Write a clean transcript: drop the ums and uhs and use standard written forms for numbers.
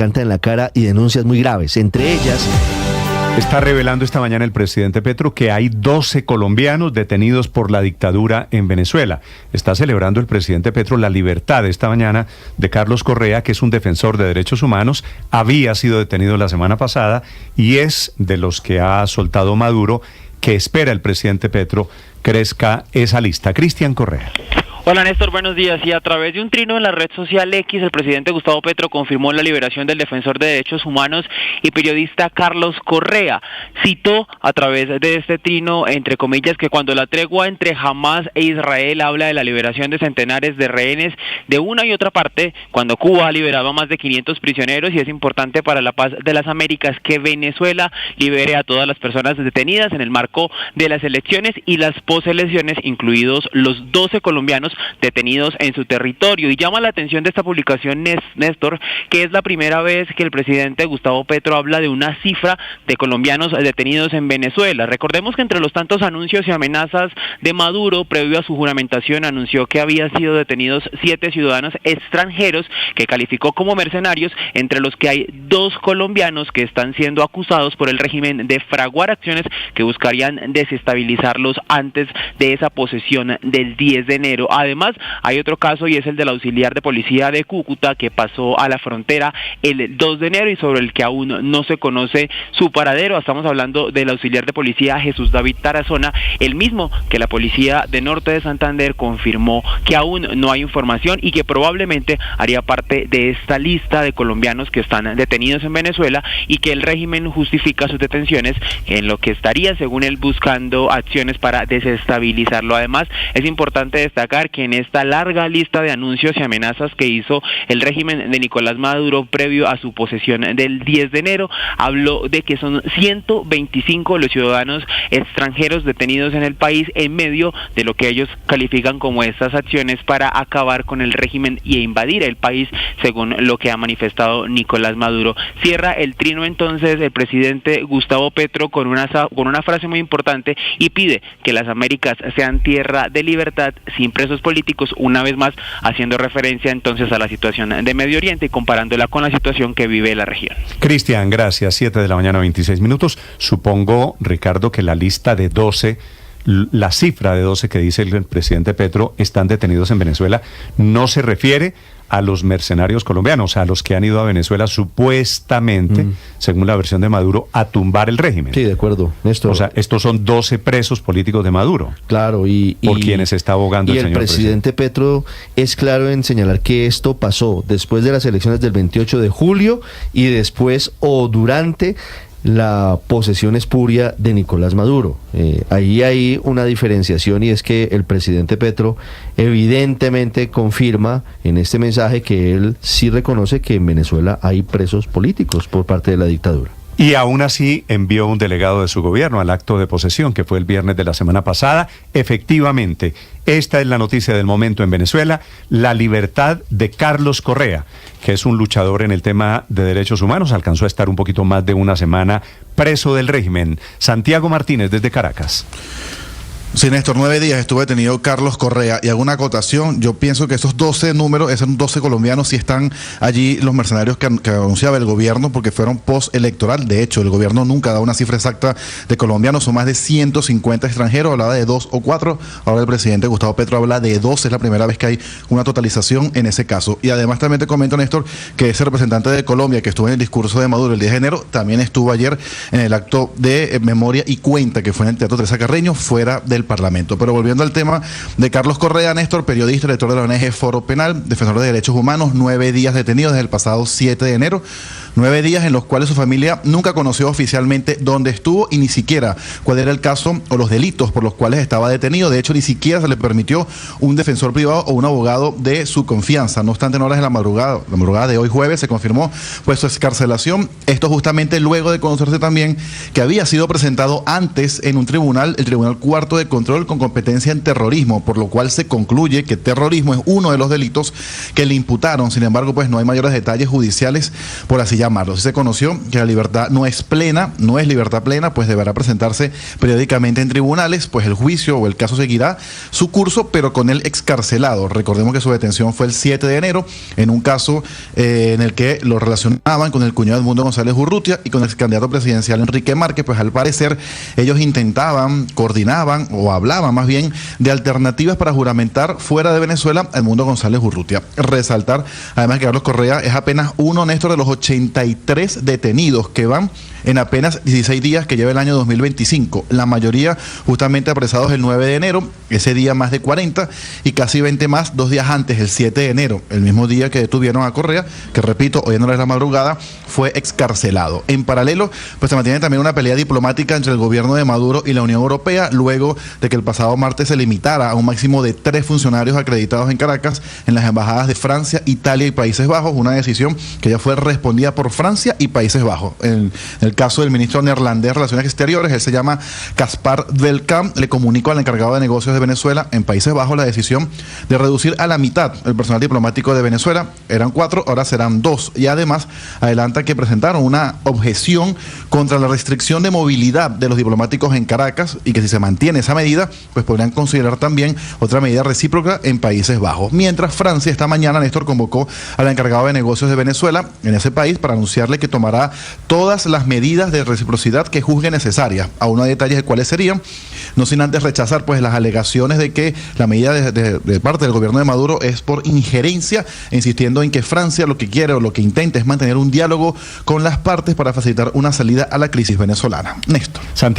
canta en la cara y denuncias muy graves, entre ellas... Está revelando esta mañana el presidente Petro que hay 12 colombianos detenidos por la dictadura en Venezuela. Está celebrando el presidente Petro la libertad esta mañana de Carlos Correa, que es un defensor de derechos humanos, había sido detenido la semana pasada y es de los que ha soltado Maduro, que espera el presidente Petro crezca esa lista. Cristian Correa. Hola Néstor, buenos días. Y a través de un trino en la red social X, el presidente Gustavo Petro confirmó la liberación del defensor de derechos humanos y periodista Carlos Correa. Citó a través de este trino, entre comillas, que cuando la tregua entre Hamás e Israel habla de la liberación de centenares de rehenes de una y otra parte, cuando Cuba ha liberado a más de 500 prisioneros y es importante para la paz de las Américas que Venezuela libere a todas las personas detenidas en el marco de las elecciones y las poselecciones, incluidos los 12 colombianos detenidos en su territorio. Y llama la atención de esta publicación, Néstor, que es la primera vez que el presidente Gustavo Petro habla de una cifra de colombianos detenidos en Venezuela. Recordemos que entre los tantos anuncios y amenazas de Maduro, previo a su juramentación, anunció que habían sido detenidos 7 ciudadanos extranjeros que calificó como mercenarios, entre los que hay 2 colombianos que están siendo acusados por el régimen de fraguar acciones que buscarían desestabilizarlos antes de esa posesión del 10 de enero. Además, hay otro caso y es el del auxiliar de policía de Cúcuta que pasó a la frontera el 2 de enero y sobre el que aún no se conoce su paradero. Estamos hablando del auxiliar de policía Jesús David Tarazona, el mismo que la policía de Norte de Santander confirmó que aún no hay información y que probablemente haría parte de esta lista de colombianos que están detenidos en Venezuela y que el régimen justifica sus detenciones en lo que estaría, según él, buscando acciones para desestabilizarlo. Además, es importante destacar que en esta larga lista de anuncios y amenazas que hizo el régimen de Nicolás Maduro previo a su posesión del 10 de enero, habló de que son 125 los ciudadanos extranjeros detenidos en el país en medio de lo que ellos califican como estas acciones para acabar con el régimen y invadir el país, según lo que ha manifestado Nicolás Maduro. Cierra el trino entonces el presidente Gustavo Petro con una frase muy importante y pide que las Américas sean tierra de libertad sin presos políticos, una vez más haciendo referencia entonces a la situación de Medio Oriente y comparándola con la situación que vive la región. Cristian, gracias. 7 de la mañana, 26 minutos. Supongo, Ricardo, que la lista de 12, la cifra de 12 que dice el presidente Petro están detenidos en Venezuela, no se refiere a los mercenarios colombianos, a los que han ido a Venezuela supuestamente, según la versión de Maduro, a tumbar el régimen. Sí, de acuerdo, Néstor. O sea, estos son 12 presos políticos de Maduro. Claro, por quienes está abogando el señor presidente Petro es claro en señalar que esto pasó después de las elecciones del 28 de julio y después o durante la posesión espuria de Nicolás Maduro. Ahí hay una diferenciación y es que el presidente Petro evidentemente confirma en este mensaje que él sí reconoce que en Venezuela hay presos políticos por parte de la dictadura. Y aún así envió un delegado de su gobierno al acto de posesión que fue el viernes de la semana pasada. Efectivamente, esta es la noticia del momento en Venezuela, la libertad de Carlos Correa, que es un luchador en el tema de derechos humanos, alcanzó a estar un poquito más de una semana preso del régimen. Santiago Martínez desde Caracas. Sí, Néstor, 9 días estuvo detenido Carlos Correa y hago una acotación. Yo pienso que esos 12 números, esos 12 colombianos, sí están allí los mercenarios que anunciaba el gobierno porque fueron post-electoral. De hecho, el gobierno nunca da una cifra exacta de colombianos, son más de 150 extranjeros, hablaba de 2 o 4. Ahora el presidente Gustavo Petro habla de 12, es la primera vez que hay una totalización en ese caso. Y además también te comento, Néstor, que ese representante de Colombia que estuvo en el discurso de Maduro el 10 de enero, también estuvo ayer en el acto de memoria y cuenta que fue en el Teatro Teresa Carreño, fuera del Parlamento. Pero volviendo al tema de Carlos Correa, Néstor, periodista, director de la ONG Foro Penal, defensor de derechos humanos, 9 días detenido desde el pasado 7 de enero. 9 días en los cuales su familia nunca conoció oficialmente dónde estuvo y ni siquiera cuál era el caso o los delitos por los cuales estaba detenido. De hecho, ni siquiera se le permitió un defensor privado o un abogado de su confianza. No obstante, en horas de la madrugada de hoy jueves se confirmó pues su excarcelación. Esto justamente luego de conocerse también que había sido presentado antes en un tribunal, el Tribunal Cuarto de Control con competencia en terrorismo, por lo cual se concluye que terrorismo es uno de los delitos que le imputaron. Sin embargo, pues no hay mayores detalles judiciales, por así llamarlo. Si se conoció que la libertad no es libertad plena, pues deberá presentarse periódicamente en tribunales, pues el juicio o el caso seguirá su curso, pero con el excarcelado. Recordemos que su detención fue el 7 de enero, en un caso en el que lo relacionaban con el cuñado Edmundo González Urrutia y con el candidato presidencial Enrique Márquez. Pues al parecer ellos intentaban, coordinaban o hablaban más bien de alternativas para juramentar fuera de Venezuela a Edmundo González Urrutia. Resaltar además que Carlos Correa es apenas uno, Néstor, de los 83 detenidos que van en apenas 16 días que lleva el año 2025. La mayoría justamente apresados el 9 de enero, ese día más de 40 y casi 20 más 2 días antes, el 7 de enero, el mismo día que detuvieron a Correa, que repito, hoy en horas de la madrugada fue excarcelado. En paralelo, pues se mantiene también una pelea diplomática entre el gobierno de Maduro y la Unión Europea, luego de que el pasado martes se limitara a un máximo de 3 funcionarios acreditados en Caracas en las embajadas de Francia, Italia y Países Bajos, una decisión que ya fue respondida por Francia y Países Bajos. En el caso del ministro neerlandés de Relaciones Exteriores, él se llama Caspar Velkamp, le comunicó al encargado de negocios de Venezuela en Países Bajos la decisión de reducir a la mitad el personal diplomático de Venezuela. Eran 4, ahora serán 2. Y además adelanta que presentaron una objeción contra la restricción de movilidad de los diplomáticos en Caracas y que si se mantiene esa medida, pues podrían considerar también otra medida recíproca en Países Bajos. Mientras Francia esta mañana, Néstor, convocó al encargado de negocios de Venezuela en ese país para anunciarle que tomará todas las medidas de reciprocidad que juzgue necesarias. Aún no hay detalles de cuáles serían, no sin antes rechazar pues las alegaciones de que la medida de parte del gobierno de Maduro es por injerencia, insistiendo en que Francia lo que quiere o lo que intenta es mantener un diálogo con las partes para facilitar una salida a la crisis venezolana. Néstor. Santiago.